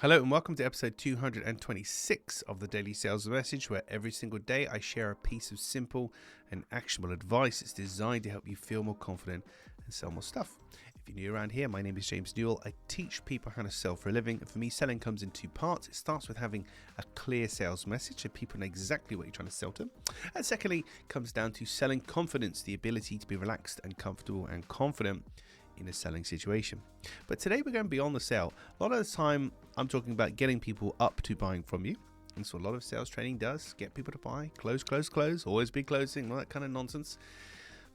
Hello and welcome to episode 226 of the Daily Sales Message, where every single day I share a piece of simple and actionable advice that's designed to help you feel more confident and sell more stuff. If you're new around here, my name is James Newell. I teach people how to sell for a living, and for me, selling comes in two parts. It starts with having a clear sales message so people know exactly what you're trying to sell to them. And secondly, comes down to selling confidence, the ability to be relaxed and comfortable and confident in a selling situation. But today we're going beyond the sale. A lot of the time I'm talking about getting people up to buying from you. And so a lot of sales training does get people to buy, close, always be closing, all that kind of nonsense.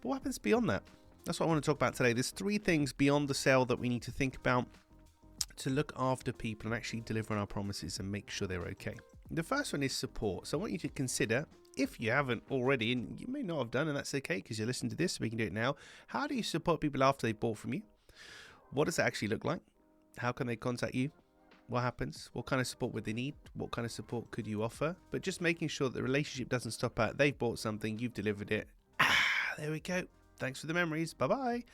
But what happens beyond that? That's what I want to talk about today. There's three things beyond the sale that we need to think about to look after people and actually deliver on our promises and make sure they're okay. The first one is support. So I want you to consider, if you haven't already, and you may not have done, and that's okay because you're listening to this, so we can do it now. How do you support people after they bought from you? What does that actually look like? How can they contact you? What happens? What kind of support would they need? What kind of support could you offer? But just making sure that the relationship doesn't stop at they've bought something, you've delivered it. There we go. Thanks for the memories. Bye-bye.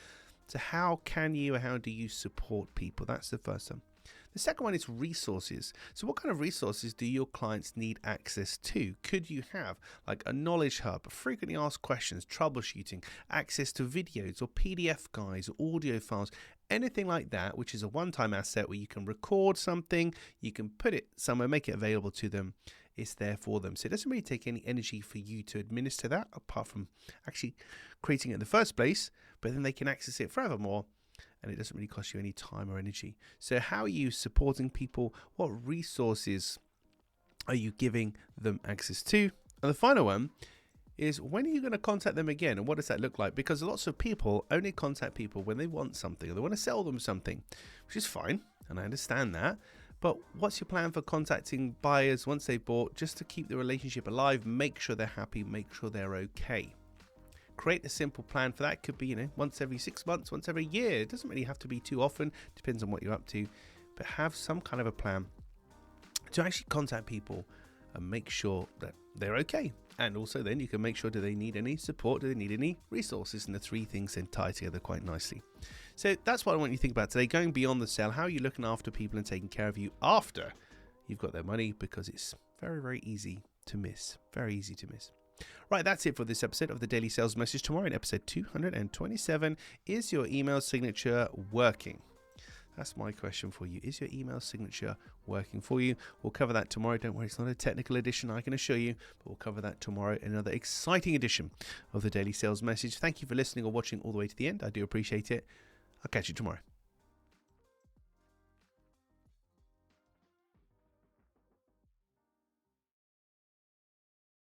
So how can you or how do you support people? That's the first one. The second one is resources. So what kind of resources do your clients need access to? Could you have like a knowledge hub, frequently asked questions, troubleshooting, access to videos or PDF guides, or audio files, anything like that, which is a one-time asset where you can record something, you can put it somewhere, make it available to them. It's there for them. So it doesn't really take any energy for you to administer that, apart from actually creating it in the first place, but then they can access it forevermore. And it doesn't really cost you any time or energy. So how are you supporting people? What resources are you giving them access to? And the final one is, when are you going to contact them again? And what does that look like? Because lots of people only contact people when they want something or they want to sell them something, which is fine. And I understand that. But what's your plan for contacting buyers once they've bought, just to keep the relationship alive, make sure they're happy, make sure they're okay? Create a simple plan for that. It could be, once every 6 months, once every year. It doesn't really have to be too often. Depends on what you're up to. But have some kind of a plan to actually contact people and make sure that they're okay. And also then you can make sure, do they need any support? Do they need any resources? And the three things then tie together quite nicely. So that's what I want you to think about today. Going beyond the sale, how are you looking after people and taking care of you after you've got their money? Because it's very, very easy to miss. Very easy to miss. Right, that's it for this episode of the Daily Sales Message. Tomorrow in episode 227, is your email signature working? That's my question for you. Is your email signature working for you? We'll cover that tomorrow. Don't worry, it's not a technical edition, I can assure you, but we'll cover that tomorrow in another exciting edition of the Daily Sales Message. Thank you for listening or watching all the way to the end. I do appreciate it. I'll catch you tomorrow.